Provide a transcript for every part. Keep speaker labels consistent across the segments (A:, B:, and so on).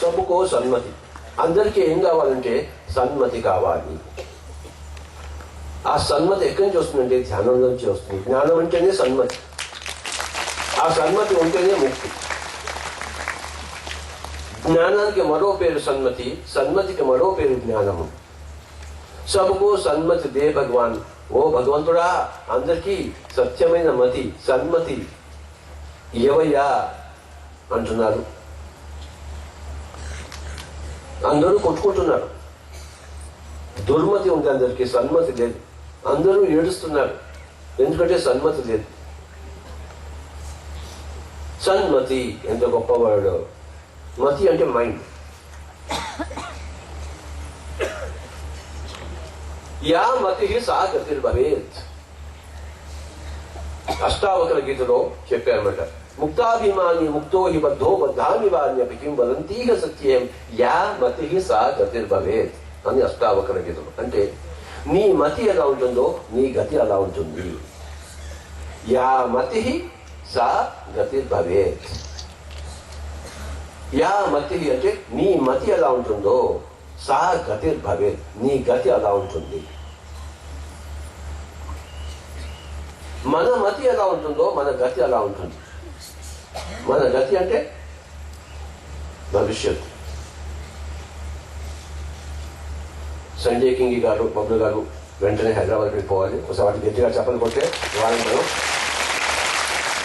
A: सबको సన్మతి. అందరికీ ఏం కావాలంటే సన్మతి కావాలి. ఆ సన్మతి ఎక్కడి నుంచి వస్తుందంటే ధ్యానం నుంచి వస్తుంది. జ్ఞానం అంటేనే సన్మతి. ఆ సన్మతి ఉంటేనే ముక్తి. జ్ఞానానికి మరో పేరు సన్మతి, సన్మతికి మరో పేరు జ్ఞానము. సబకు సన్మతి దే భగవాన్. ఓ భగవంతుడా, అందరికీ సత్యమైన మతి సన్మతి ఇవయ్యా అంటున్నారు. అందరూ కొట్టుకుంటున్నారు. దుర్మతి ఉంది అందరికీ, సన్మతి లేదు. అందరూ ఏడుస్తున్నారు ఎందుకంటే సన్మతి లేదు. సన్మతి ఎంత గొప్పవాడు. మతి అంటే మైండ్. యా మతి సా గతిర్భవేత్. అష్టావకర గీతలో చెప్పారన్నమాట. ముక్తాభిమాని ముక్తో హి బద్ధో బద్ధాని వాణ్యపి కిం వదంతీహ సత్యం యా మతి సా గతిర్భవేత్ అని అష్టావకర గీతలు. అంటే నీ మతి ఎలా ఉంటుందో నీ గతి అలా ఉంటుంది. యా మతి సా గతిర్భవేత్. యా మతి అంటే నీ మతి ఎలా ఉంటుందో సా గతిర్భవేత్ నీ గతి అలా ఉంటుంది. మన మతి ఎలా ఉంటుందో మన గతి అలా ఉంటుంది. మన గతి అంటే భవిష్యత్. సంజయ్ కింగి గారు బబ్లు గారు వెంటనే హైదరాబాద్ వెళ్ళిపోవాలి. ఒకసారి వాటి గట్టిగా చెప్పలు కొట్టే వాళ్ళని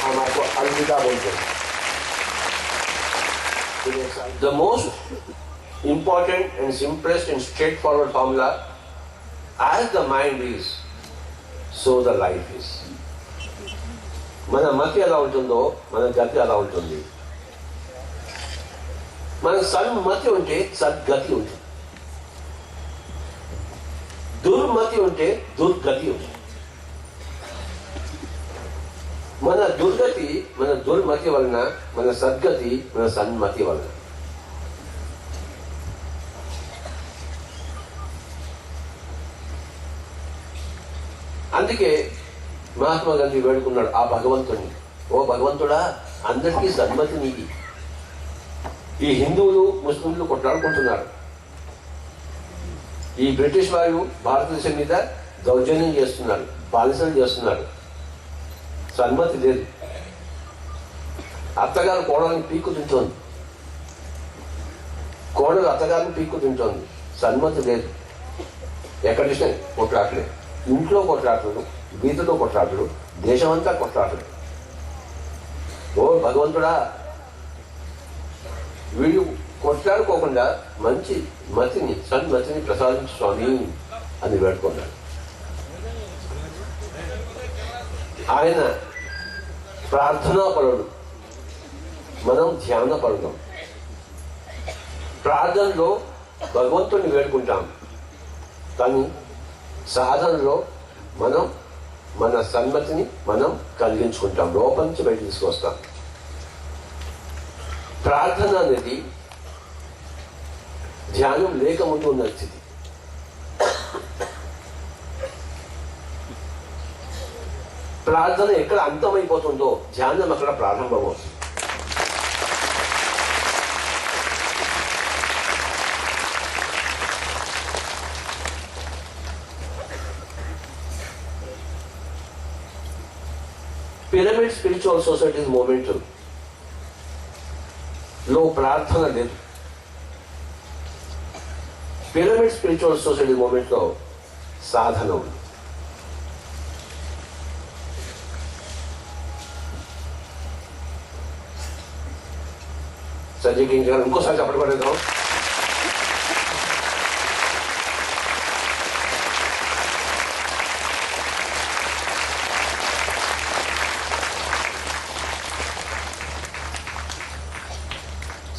A: మనం మాకు అల్విదా బోల్తాం. The most important and simplest and straightforward formula, as the mind is, so the life is. మన మతి ఎలా ఉంటుందో మన గతి అలా ఉంటుంది. మనకు సన్మతి ఉంటే సద్గతి ఉంటుంది, దుర్మతి ఉంటే దుర్గతి ఉంటుంది. మన దుర్గతి మన దుర్మతి వలన, మన సద్గతి మన సన్మతి వలన. అందుకే మహాత్మా గాంధీ వేడుకున్నాడు ఆ భగవంతుడిని, ఓ భగవంతుడా అందరికీ సన్మతి నీది. ఈ హిందువులు ముస్లింలు కొట్లాడుకుంటున్నారు, ఈ బ్రిటిష్ వారు భారతదేశం మీద దౌర్జన్యం చేస్తున్నారు, బానిసలు చేస్తున్నారు, సన్మతి లేదు. అత్తగారు కోడలని పీక్కు తింటోంది, కోడలు అత్తగారిని పీక్కు తింటోంది, సన్మతి లేదు. ఎక్కడ చూసినా కొట్లాటలేదు, ఇంట్లో కొట్లాటలు, వీధిలో కొట్లాటలు, దేశమంతా కొట్లాటలు. ఓ భగవంతుడా వీళ్ళు కొట్లాడుకోకుండా మంచి మతిని సన్మతిని ప్రసాదించు స్వామి అని వేడుకున్నాడు. ఆయన ప్రార్థనాపరుడు, మనం ధ్యానపరుడు. ప్రార్థనలో భగవంతుడిని వేడుకుంటాం, కానీ సాధనలో మనం మన సన్మతిని మనం కలిగించుకుంటాం, లోపల నుంచి బయట తీసుకొస్తాం. ప్రార్థన అనేది ధ్యానం లేకముందు ఉన్న స్థితి. ప్రార్థన ఎక్కడ అంతమైపోతుందో ధ్యానం అక్కడ ప్రారంభమవుతుంది. పిరమిడ్ స్పిరిచువల్ సొసైటీస్ మూమెంట్ లో ప్రార్థన లేదు. పిరమిడ్ స్పిరిచువల్ సొసైటీ మూమెంట్ లో సాధన ఉంది. సంజయ్ కింగ్ గారు ఇంకోసారి చెప్పడం పడేద్దాం.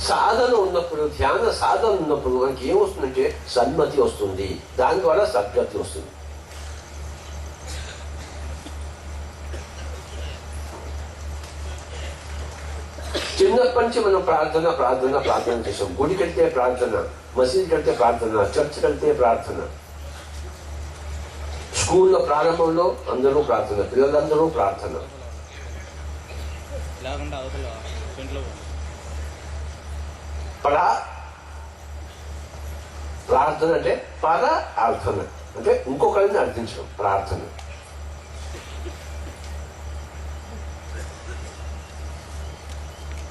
A: సాధన ఉన్నప్పుడు, ధ్యాన సాధన ఉన్నప్పుడు మనకి ఏమొస్తుందంటే సన్మతి వస్తుంది, దాని ద్వారా సద్గతి వస్తుంది. చిన్నప్పటి నుంచి మనం ప్రార్థన ప్రార్థన ప్రార్థన చేసాం. గుడికి వెళ్తే ప్రార్థన, మసీదుకి వెళ్తే ప్రార్థన, చర్చికి వెళ్తే ప్రార్థన, స్కూల్లో ప్రారంభంలో అందరూ ప్రార్థన, పిల్లలందరూ ప్రార్థన. ప్రార్థన అంటే అర్థన అంటే ఇంకొకరిని అర్థించడం ప్రార్థన.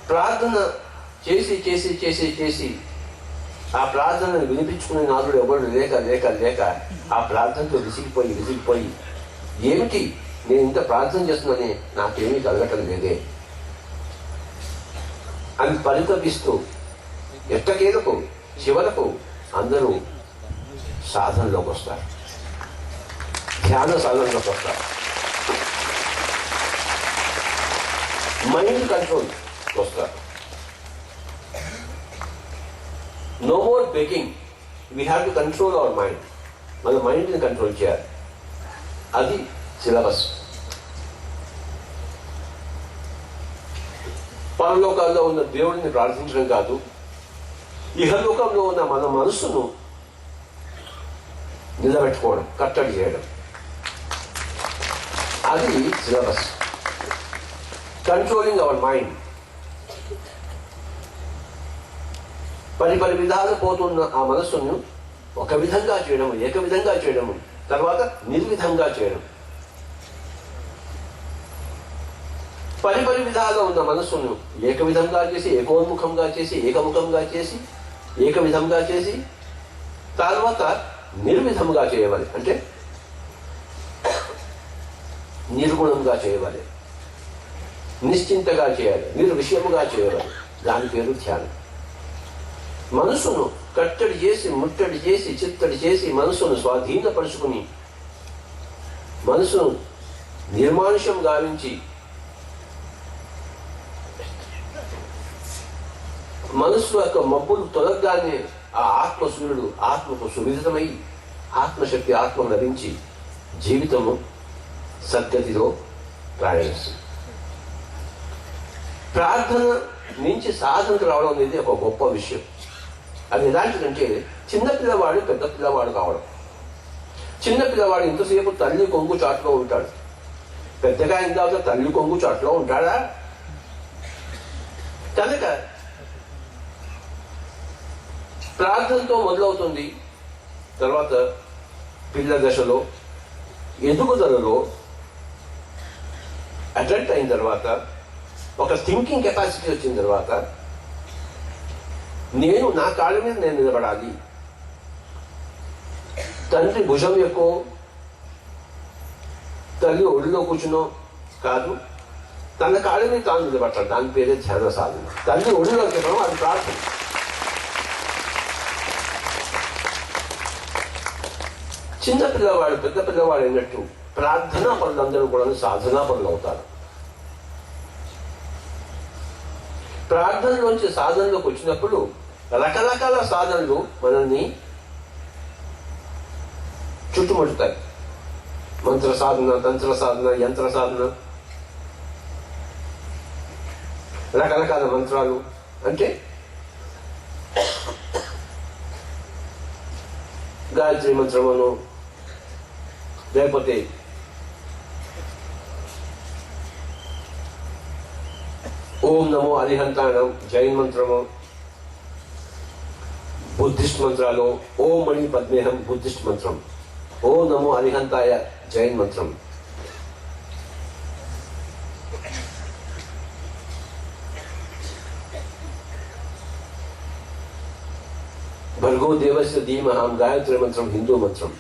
A: ప్రార్థన చేసి చేసి చేసి చేసి ఆ ప్రార్థనను వినిపించుకునే నాదుడు ఎవరు లేక లేక లేక ఆ ప్రార్థనతో విసిగిపోయి ఏమిటి నేను ఇంత ప్రార్థన చేస్తున్నానే నాకేమీ కలగటం లేదే అని పరితపిస్తూ ఎట్టకేలకు చివరకు అందరూ సాధనలోకి వస్తారు, ధ్యాన సాధనలోకి వస్తారు. మైండ్ కంట్రోల్ వస్తారు. No more begging, we have to control our mind. మన మైండ్ని కంట్రోల్ చేయాలి, అది సిలబస్. పరలోకాల్లో ఉన్న దేవుడిని ప్రార్థించడం కాదు, ఇహలోకంలో ఉన్న మన మనస్సును నిలబెట్టుకోవడం, కట్టడి చేయడం, అది సిలబస్. Controlling our mind. పరి విధాలు పోతున్న ఆ మనస్సును ఒక విధంగా చేయడం, ఏక విధంగా చేయడం, తర్వాత నిర్విధంగా చేయడం. పరి విధాలుగా ఉన్న మనస్సును ఏక విధంగా చేసి, ఏకోన్ముఖంగా చేసి, ఏకముఖంగా చేసి, ఏక విధంగా చేసి, తర్వాత నిర్విధంగా చేయవాలి, అంటే నిర్గుణంగా చేయవాలి, నిశ్చింతగా చేయాలి, నిర్విషయముగా చేయాలి. దాని పేరు ధ్యానం. మనసును కట్టడి చేసి, ముట్టడి చేసి, చిత్తడి చేసి, మనసును స్వాధీనపరుచుకుని, మనసును నిర్మానుష్యం గావించి మనస్సు యొక్క మబ్బులు తొలగగానే ఆ ఆత్మ సూర్యుడు ఆత్మకు సువిదితమై ఆత్మశక్తి ఆత్మకు లభించి జీవితము సద్గతిలో ప్రయాణిస్తుంది. ప్రార్థన నుంచి సాధనకు రావడం అనేది ఒక గొప్ప విషయం. అది ఎలాంటిదంటే చిన్నపిల్లవాడు పెద్ద పిల్లవాడు కావడం. చిన్నపిల్లవాడు ఇంతసేపు తల్లి కొంగు చాటులో ఉంటాడు. పెద్దగా అయిన తర్వాత తల్లి కొంగు చాటులో ఉంటాడా? కనుక ప్రార్థనతో మొదలవుతుంది. తర్వాత పిల్ల దశలో ఎదుగుదలలో అడల్ట్ అయిన తర్వాత ఒక థింకింగ్ కెపాసిటీ వచ్చిన తర్వాత నేను నా కాళ్ళ మీద నేను నిలబడాలి. తండ్రి భుజం ఎక్కువ తల్లి ఒడిలో కూర్చునో కాదు, తన కాళ్ళ మీద తాను నిలబడతాడు. దాని పేరే ధ్యాన సాధన. తల్లి ఒడిలో చెప్పడం అది ప్రార్థన. చిన్న పిల్లవాడు పెద్ద పిల్లవాడు అయినట్టు ప్రార్థనా పనులందరూ కూడా సాధనా పనులు అవుతారు. ప్రార్థనలోంచి సాధనలోకి వచ్చినప్పుడు రకరకాల సాధనలు మనల్ని చుట్టుముట్టుతాయి. మంత్ర సాధన, తంత్ర సాధన, యంత్ర సాధన, రకరకాల మంత్రాలు. అంటే గాయత్రి మంత్రమును, లేకపోతే ఓం నమో అరిహంతానం జైన్ మంత్రము, బుద్ధిస్ట్ మంత్రాలు ఓం మణి పద్మేహం బుద్ధిస్ట్ మంత్రం, ఓం నమో అరిహంతాయ జైన్ మంత్రం. భర్గో దేవస్య ధీమహం గాయత్రి మంత్రం హిందూ మంత్రం.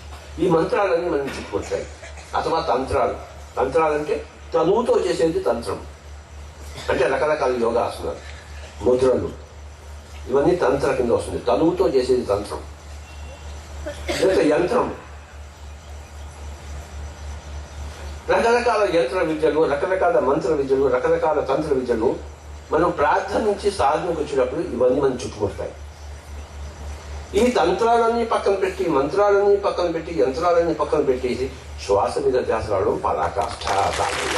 A: ఈ మంత్రాలన్నీ మనం చుట్టుకొచ్చాయి. అథవా తంత్రాలు. తంత్రాలంటే తనువుతో చేసేది తంత్రం. అంటే రకరకాల యోగాసనాలు, ముద్రలు, ఇవన్నీ తంత్ర కింద వస్తుంది. తనువుతో చేసేది తంత్రం. లేకపోతే యంత్రం. రకరకాల యంత్ర విద్యలు, రకరకాల మంత్ర విద్యలు, రకరకాల తంత్ర విద్యలు మనం ప్రార్థన నుంచి సాధనకు వచ్చినప్పుడు ఇవన్నీ మనం చుట్టుముడతాయి. ఈ తంత్రాలన్నీ పక్కన పెట్టి, మంత్రాలన్నీ పక్కన పెట్టి, యంత్రాలన్నీ పక్కన పెట్టేసి శ్వాస మీద ధ్యాస రావడం పరాకాష్ఠ సాధన.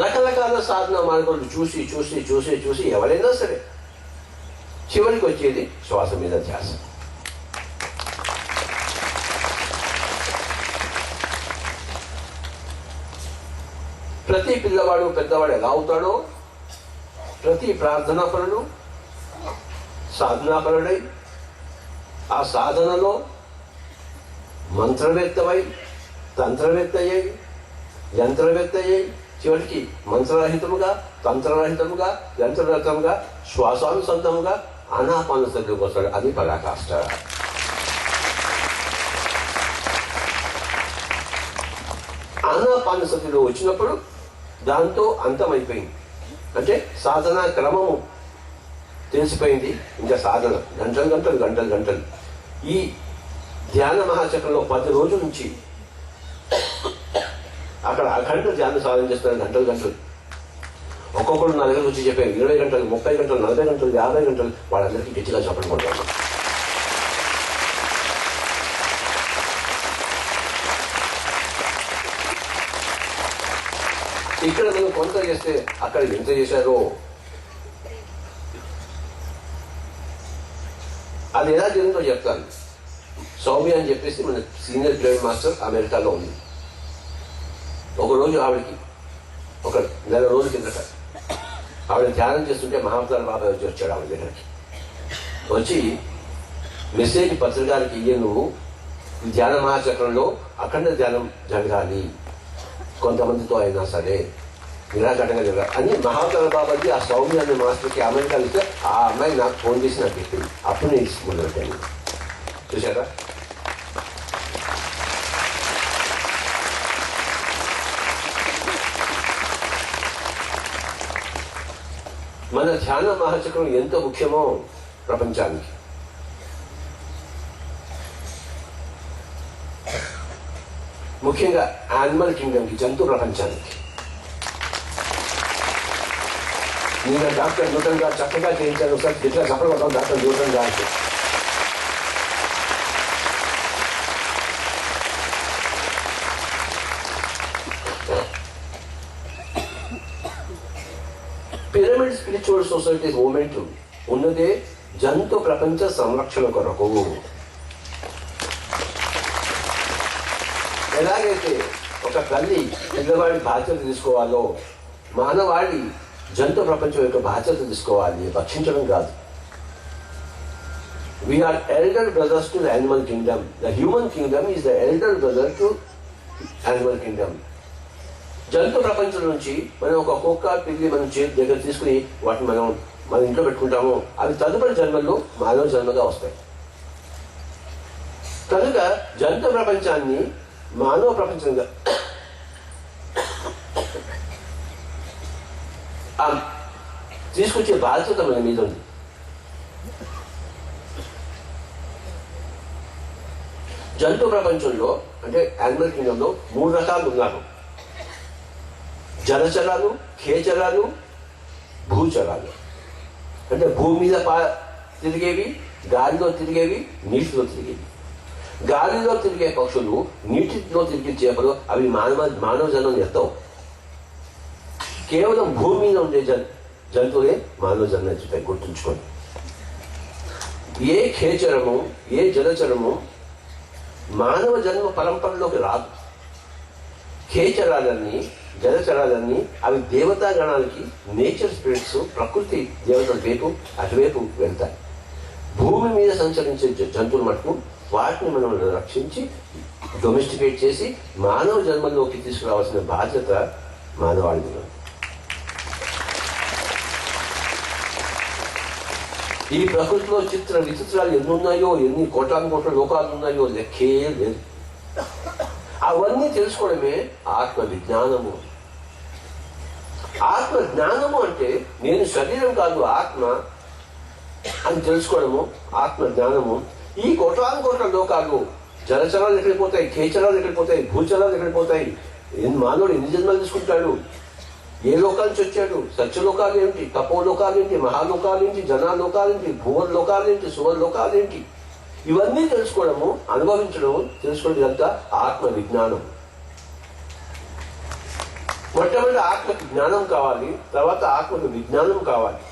A: రకరకాల సాధన మార్గాలు చూసి చూసి చూసి చూసి ఎవరైనా సరే చివరికి వచ్చేది శ్వాస మీద ధ్యాస. ప్రతి పిల్లవాడు పెద్దవాడు ఎలా అవుతాడో, ప్రతి ప్రార్థనాపరుడు సాధనాపరుడై ఆ సాధనలో మంత్రవేత్తమై, తంత్రవేత్తయ్యై, యంత్రవేత్తయ్యై, చివరికి మంత్రరహితముగా, తంత్రరహితముగా, యంత్రరహితముగా, శ్వాసానుసంధముగా ఆనాపానసతిలోకి వస్తాడు. అది పరాకాష్ఠ. ఆనాపానసతిలో వచ్చినప్పుడు దాంతో అంతమైపోయింది. అంటే సాధనా క్రమము తెలిసిపోయింది. ఇంకా సాధన గంటలు గంటలు గంటలు గంటలు. ఈ ధ్యాన మహాచక్రంలో 10 రోజుల నుంచి అక్కడ అఖండ ధ్యాన సాధన చేస్తున్నారు. గంటలు గంటలు. ఒక్కొక్కరు నా దగ్గరకు వచ్చి చెప్పారు 20 గంటలు, 30 గంటలు, 40 గంటలు, 50 గంటలు. వాళ్ళందరికీ గట్టిగా చెప్పడం కొడతాను. ఇక్కడ నేను కొంత చేస్తే అక్కడ ఎంత చేశారో అది ఎలా జరిగిందో చెప్తాను. సౌమ్య అని చెప్పేసి మన సీనియర్ గ్రేడ్ మాస్టర్ అమెరికాలో ఉంది. ఒకరోజు ఆవిడకి ఒక నెల రోజుల కిందట ఆవిడ ధ్యానం చేస్తుంటే మహావతార బాబాయ్ వచ్చాడు ఆవిడ దగ్గరికి. వచ్చి మెసేజ్ పత్రికాలకి ఇయ్యే, నువ్వు ఈ ధ్యాన మహాచక్రంలో అఖండ ధ్యానం జరగాలి, కొంతమందితో అయినా సరే నిరాఘటంగా జరగాలి అని మహావతార బాబాకి ఆ సౌమ్య అనే మాస్టర్కి అమెరికాలో ఇస్తే ఆ అమ్మాయి నాకు ఫోన్ చేసి నాకు చెప్పింది. అప్పుడు నేను మొదలుపెట్టాను. చూసారా? మన ధ్యాన మహాచక్రం ఎంత ముఖ్యమో ప్రపంచానికి. ముఖ్యంగా యానిమల్ కింగ్డమ్కి, జంతు ప్రపంచానికి. నేను డాక్టర్ న్యూటన్ గారు చక్కగా చేయించాను. ఒకసారి గిట్లా చెప్పడం డాక్టర్ న్యూటన్ గారికి. పిరమిడ్ స్పిరిచువల్ సొసైటీస్ మూమెంట్ ఉన్నదే జంతు ప్రపంచ సంరక్షణ కొరకు. ఎలాగైతే ఒక తల్లి పిల్లవాడి బాధ్యత తీసుకోవాలో, మానవాళి జంతు ప్రపంచం యొక్క బాధ్యత తీసుకోవాలి, భక్షించడం కాదు. We are elder brothers to the animal kingdom. The human kingdom is the elder brother to animal kingdom. జంతు ప్రపంచం నుంచి మనం ఒక కుక్క, పిల్లి మనం చేతి దగ్గర తీసుకుని వాటిని మన ఇంట్లో పెట్టుకుంటాము. అవి తదుపరి జన్మల్లో మానవ జన్మగా వస్తాయి. కనుక జంతు ప్రపంచాన్ని మానవ ప్రపంచంగా తీసుకొచ్చే బాధ్యత మన మీద ఉంది. జంతు ప్రపంచంలో అంటే యానిమల్ కింగ్డమ్ లో 3 రకాలు ఉన్నారు. జలచరాలు, ఖేచరాలు, భూచరాలు. అంటే భూమి మీద తిరిగేవి, గాలిలో తిరిగేవి, నీటిలో తిరిగేవి. గాలిలో తిరిగే పక్షులు, నీటిలో తిరిగే చేపలు అవి మానవ జన్మం ఎత్తవు. కేవలం భూమి మీద ఉండే జంతువులే మానవ జన్మ ఎత్తుతాయి. గుర్తుంచుకోండి. ఏ ఖేచరము, ఏ జలచరము మానవ జన్మ పరంపరలోకి రాదు. ఖేచరాలన్నీ, జలచరాలన్నీ అవి దేవతా గణాలకి, నేచర్ స్పిరిట్స్, ప్రకృతి దేవతల వైపు అటువైపు వెళ్తాయి. భూమి మీద సంచరించే జంతువులు మటుకు వాటిని మనం రక్షించి డొమెస్టికేట్ చేసి మానవ జన్మలోకి తీసుకురావాల్సిన బాధ్యత మానవాళిది. ఈ ప్రకృతిలో చిత్ర విచిత్రాలు ఎన్ని ఉన్నాయో, ఎన్ని కోట్ల లోకాలు ఉన్నాయో లెక్కే లేదు. అవన్నీ తెలుసుకోవడమే ఆత్మ విజ్ఞానము. ఆత్మ జ్ఞానము అంటే నేను శరీరం కాదు ఆత్మ అని తెలుసుకోవడము ఆత్మ జ్ఞానము. ఈ కోట్ల లోకాలు, జలచరాలు ఎక్కడికి పోతాయి, ఖేచరాలు ఎక్కడికి పోతాయి, భూచరాలు ఎక్కడికి పోతాయి, మానవుడు ఎన్ని జన్మలు తీసుకుంటాడు, ఏ లోకాల నుంచి వచ్చాడు, సత్యలోకాలు ఏంటి, తపోలోకాలు ఏంటి, మహాలోకాలు ఏంటి, జనాలోకాలేంటి, భూవర్లోకాలేంటి, సువర్లోకాలేంటి, ఇవన్నీ తెలుసుకోవడము, అనుభవించడం, తెలుసుకోవడం ఇదంతా ఆత్మ విజ్ఞానం. మొట్టమొదటి ఆత్మకి జ్ఞానం కావాలి, తర్వాత ఆత్మకు విజ్ఞానం కావాలి.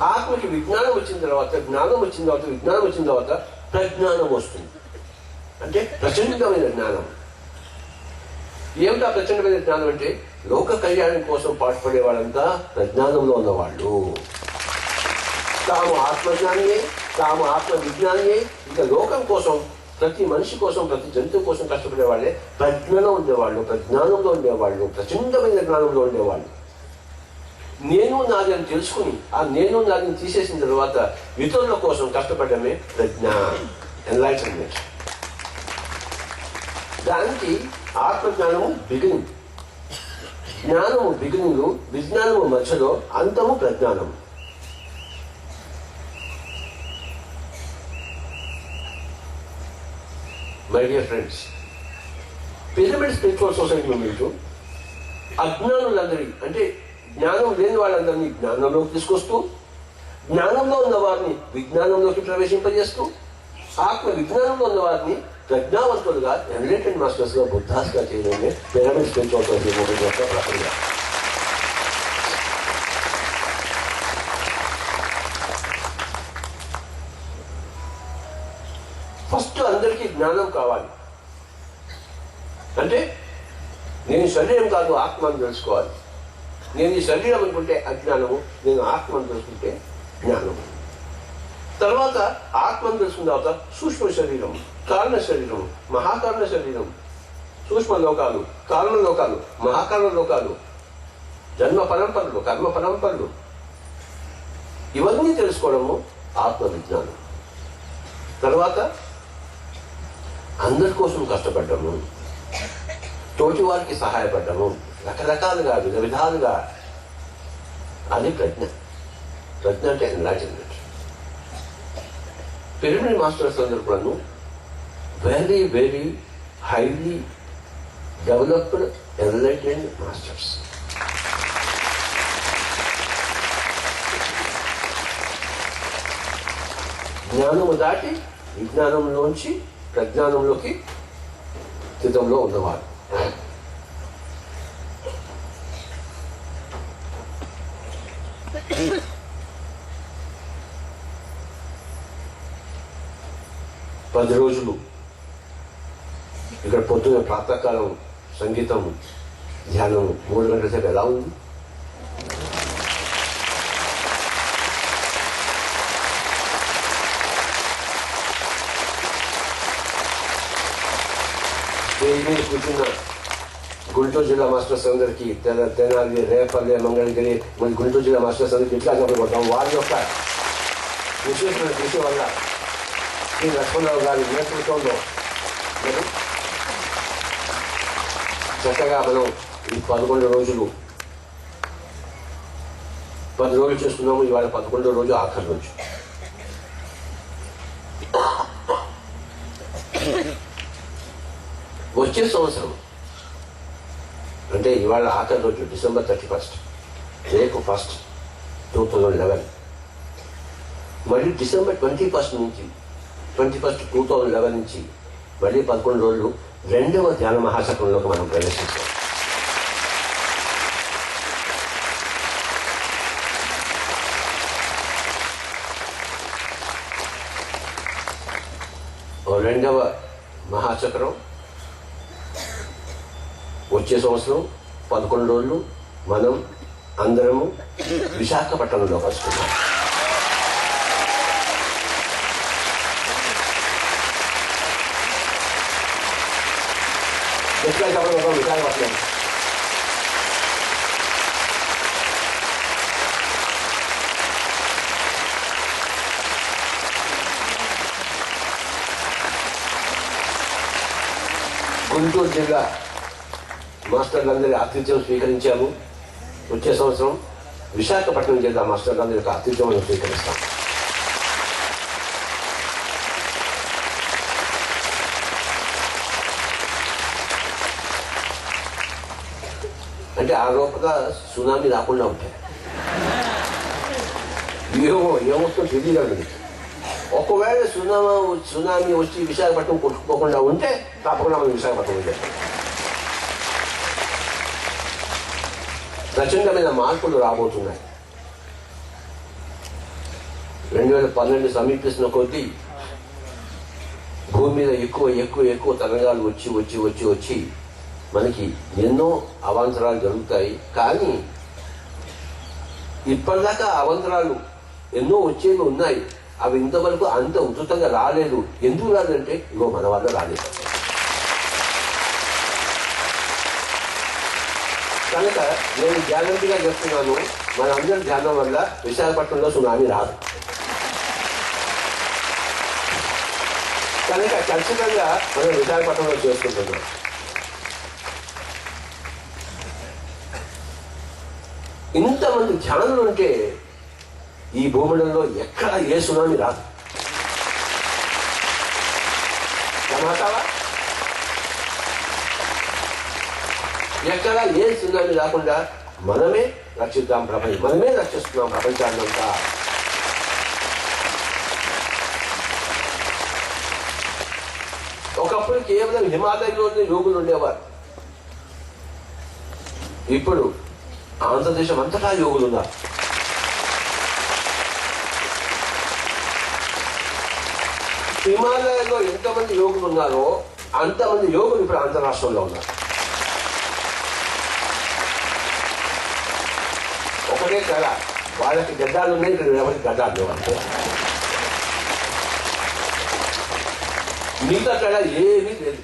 A: ఆత్మకి విజ్ఞానం వచ్చిన తర్వాత, జ్ఞానం వచ్చిన తర్వాత, విజ్ఞానం వచ్చిన తర్వాత ప్రజ్ఞానం వస్తుంది. అంటే ప్రచండమైన జ్ఞానం. ఏమిటా ప్రచండమైన జ్ఞానం అంటే లోక కళ్యాణం కోసం పాటుపడే వాళ్ళంతా ప్రజ్ఞానంలో ఉన్నవాళ్ళు. తాము ఆత్మజ్ఞానియే, తాము ఆత్మ విజ్ఞానియే. ఇక లోకం కోసం, ప్రతి మనిషి కోసం, ప్రతి జంతువు కోసం కష్టపడే వాళ్ళే ప్రజ్ఞలో ఉండేవాళ్ళు, ప్రజ్ఞానంలో ఉండేవాళ్ళు, ప్రచండమైన జ్ఞానంలో ఉండేవాళ్ళు. నేను నాది అని తెలుసుకుని ఆ నేను నాదిని తీసేసిన తర్వాత ఇతరుల కోసం కష్టపడమే ప్రజ్ఞ, ఎన్లైటన్మెంట్. దానికి ఆత్మజ్ఞానము బిగినింగ్, జ్ఞానము బిగినింగ్, విజ్ఞానము మధ్యలో, అంతము ప్రజ్ఞానము. My dear friends, pyramid spiritual society movement అజ్ఞానులందరి అంటే జ్ఞానం లేని వాళ్ళందరినీ జ్ఞానంలోకి తీసుకొస్తూ, జ్ఞానంలో ఉన్న వారిని విజ్ఞానంలోకి ప్రవేశింపజేస్తూ, ఆత్మ విజ్ఞానంలో ఉన్న వారిని ప్రజ్ఞావంతులుగా, ఎన్లైటెండ్ మాస్టర్స్ గా, బుద్ధాస్ గా చేయడమే పిరమిడ్ స్పిరిచువల్ సొసైటీ మూమెంట్ యొక్క ప్రక్రియ. ఫస్ట్ అందరికీ జ్ఞానం కావాలి. అంటే నేను శరీరం కాదు ఆత్మ అని తెలుసుకోవాలి. నేను ఈ శరీరం అనుకుంటే అజ్ఞానము, నేను ఆత్మను తెలుసుకుంటే జ్ఞానము. తర్వాత ఆత్మను తెలుసుకున్న తర్వాత సూక్ష్మ శరీరం, కారణ శరీరం, మహాకారణ శరీరం, సూక్ష్మ లోకాలు, కారణ లోకాలు, మహాకారణ లోకాలు, జన్మ పరంపరలు, కర్మ పరంపరలు, ఇవన్నీ తెలుసుకోవడము ఆత్మ విజ్ఞానం. తర్వాత అందరి కోసం కష్టపడ్డము, తోటి వారికి సహాయపడ్డము, రకరకాలుగా, విధ విధాలుగా, అది ప్రజ్ఞ. ప్రజ్ఞ అంటే ఎన్లైటన్మెంట్. పిరమిడ్ మాస్టర్స్ అందరూ కూడాను very very highly developed enlightened masters. జ్ఞానము దాటి విజ్ఞానంలోంచి ప్రజ్ఞానంలోకి స్థితంలో ఉన్నవారు. పది రోజులు ఇక్కడ పొద్దున ప్రాతకాలం సంగీతం ధ్యానం 3 గంటల సేపు ఎలా ఉంది? స్టేజ్ కూర్చున్న గుంటూరు జిల్లా మాస్టర్స్ అందరికీ తెనాలి, రేపల్లె, మంగళగిరి మన గుంటూరు జిల్లా మాస్టర్స్ అందరికీ ఇట్లా చెప్పబడతాం. వారి యొక్క విశేషమైన కృషి వల్ల శ్రీ లక్ష్మణరావు గారి నేతృత్వంలో మనం చక్కగా మనం ఈ 11 రోజులు 10 రోజులు చేసుకున్నాము. ఇవాళ 11వ రోజు ఆఖరి రోజు. వచ్చే సంవత్సరం అంటే ఇవాళ ఆఖరి రోజు December 31st, రేపు 1st 2011, మళ్ళీ December 21st నుంచి 2011 నుంచి మళ్ళీ 11 రోజులు 2వ ధ్యాన మహాచక్రంలోకి మనం ప్రవేశిస్తాం. రెండవ మహాచక్రం వచ్చే సంవత్సరం 11 రోజులు మనం అందరము విశాఖపట్నంలో కలుసుకున్నాం. ఎట్లా చెప్పడం విశాఖపట్నం గుంటూరు జిల్లా మాస్టర్లందరి ఆతిథ్యం స్వీకరించాము. వచ్చే సంవత్సరం విశాఖపట్నం జిల్లా మాస్టర్లందరి యొక్క ఆతిథ్యం మనం స్వీకరిస్తాం. అంటే ఆ లోపల సునామీ రాకుండా ఉంటాయి. ఏమొస్తుందో తెలియదు. ఒకవేళ సునామీ వచ్చి విశాఖపట్నం కొట్టుకోకుండా ఉంటే తప్పకుండా మనం విశాఖపట్నం ఉంటాం. ప్రచండమైన మార్పులు రాబోతున్నాయి. 2012 సమీపిస్తున్న కొద్దీ భూమి మీద ఎక్కువ ఎక్కువ ఎక్కువ తరంగాలు వచ్చి వచ్చి వచ్చి వచ్చి మనకి ఎన్నో అవాంతరాలు జరుగుతాయి. కానీ ఇప్పటిదాకా అవాంతరాలు ఎన్నో వచ్చేవి ఉన్నాయి. అవి ఇంతవరకు అంత ఉధృతంగా రాలేదు. ఎందుకు రాదంటే ఇగో మన వల్ల రాలేదు. కనుక నేను గ్యారంటీగా చెప్తున్నాను, మనందరి ధ్యానం వల్ల విశాఖపట్నంలో సునామీ రాదు. కనుక ఖచ్చితంగా మనం విశాఖపట్నంలో చేసుకుంటున్నాం. ఇంతమంది ధ్యానులు ఉంటే ఈ భూమండలంలో ఎక్కడ ఏ సునామీ రాదు. సమాచారా ఎక్కడ ఏ సునామీ రాకుండా మనమే రక్షిద్దాం ప్రపంచం. మనమే రక్షిస్తున్నాం ప్రపంచాన్నంతా. ఒకప్పుడు కేవలం హిమాలయంలోనే యోగులు ఉండేవారు. ఇప్పుడు ఆంధ్రదేశం అంతటా యోగులు ఉన్నారు. హిమాలయంలో ఎంతమంది యోగులు ఉన్నారో అంతమంది యోగులు ఇప్పుడు ఆంధ్ర రాష్ట్రంలో ఉన్నారు. ఒకటే కదా, వాళ్ళకి గడ్డాలు ఉన్నాయి, ఇక్కడ ఎవరికి గడ్డాలు లేవు అంటే. మిగతా కళ ఏమీ లేదు.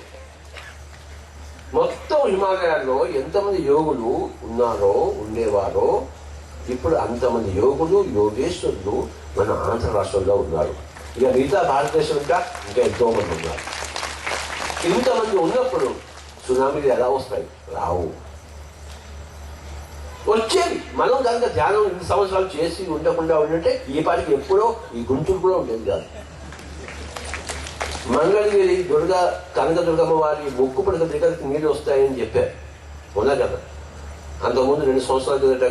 A: మొత్తం హిమాలయాల్లో ఎంతమంది యోగులు ఉన్నారో ఉండేవారో ఇప్పుడు అంతమంది యోగులు యోగేశ్వరులు మన ఆంధ్ర రాష్ట్రంలో ఉన్నారు. ఇక మిగతా భారతదేశం ఇంకా ఎంతో మంది ఉన్నారు. ఇంతమంది ఉన్నప్పుడు సునామీలు ఎలా వస్తాయి? రావు. వచ్చేవి మనం కనుక ధ్యానం 2 సంవత్సరాలు చేసి ఉండకుండా ఉంటే ఈ పాటికి ఎప్పుడో ఈ గుంటూరు కూడా ఉండేది కాదు. మంగళగిరి కనక దుర్గమ్మ వారి ముక్కు పడక దగ్గరికి నీళ్ళు వస్తాయని చెప్పారు, ఉన్నా కదా. అంతకుముందు 2 సంవత్సరాల కిందట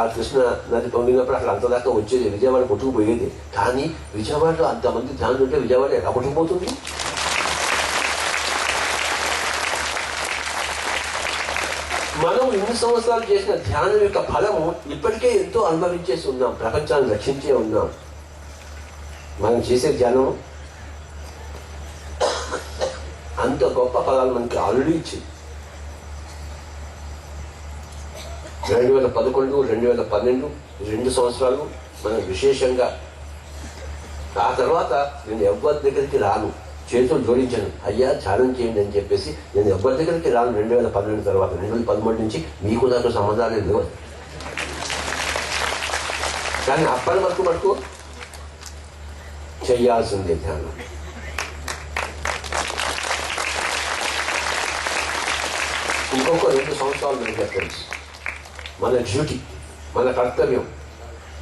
A: ఆ కృష్ణ నది పొంగినప్పుడు అక్కడ అంతదాకా వచ్చేది, విజయవాడ కొట్టుకుపోయేది. కానీ విజయవాడలో అంతమంది ధ్యానం ఉంటే విజయవాడ ఎలా కొట్టుకుపోతుంది? మనం 2 సంవత్సరాలు చేసిన ధ్యానం యొక్క ఫలము ఇప్పటికే ఎంతో అనుభవించేసి ఉన్నాం, ప్రపంచాన్ని రక్షించే ఉన్నాం. మనం చేసే ధ్యానం అంత గొప్ప ఫలాలు మనకి ఆల్రెడీ ఇచ్చింది. 2011, 2012 2 సంవత్సరాలు మనం విశేషంగా. ఆ తర్వాత నేను ఎవరి దగ్గరికి రాను, చేతులు జోడించాను, అయ్యా ధ్యానం చేయండి అని చెప్పేసి నేను ఎవరి దగ్గరికి రాను. 2012 తర్వాత 2013 నుంచి మీకు నాకు సంబంధాలే లేవు. కానీ అప్పటి వరకు చెయ్యాల్సిందే ధ్యానం. ఇంకొక 2 సంవత్సరాలు మనకి తెలుసు. మన డ్యూటీ, మన కర్తవ్యం,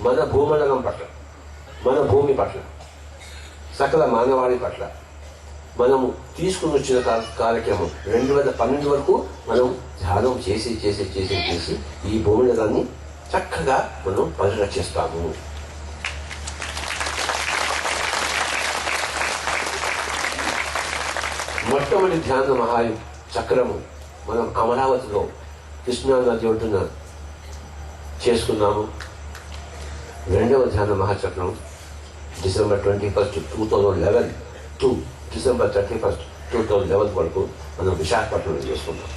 A: మన భూమండలం పట్ల, మన భూమి పట్ల, సకల మానవాళి పట్ల మనము తీసుకుని వచ్చిన కార్యక్రమం 2012 వరకు మనం ధ్యానం చేసి ఈ భూమండలాన్ని చక్కగా మనం పరిరక్షిస్తాము. మొట్టమొదటి ధ్యాన చక్రము మనం అమరావతిలో కృష్ణా నది ఒడ్డున చేసుకున్నాము. 2వ ధ్యాన మహాచక్రం December 21, 2011 to December 31, 2011 వరకు మనం విశాఖపట్నంలో చేసుకున్నాం.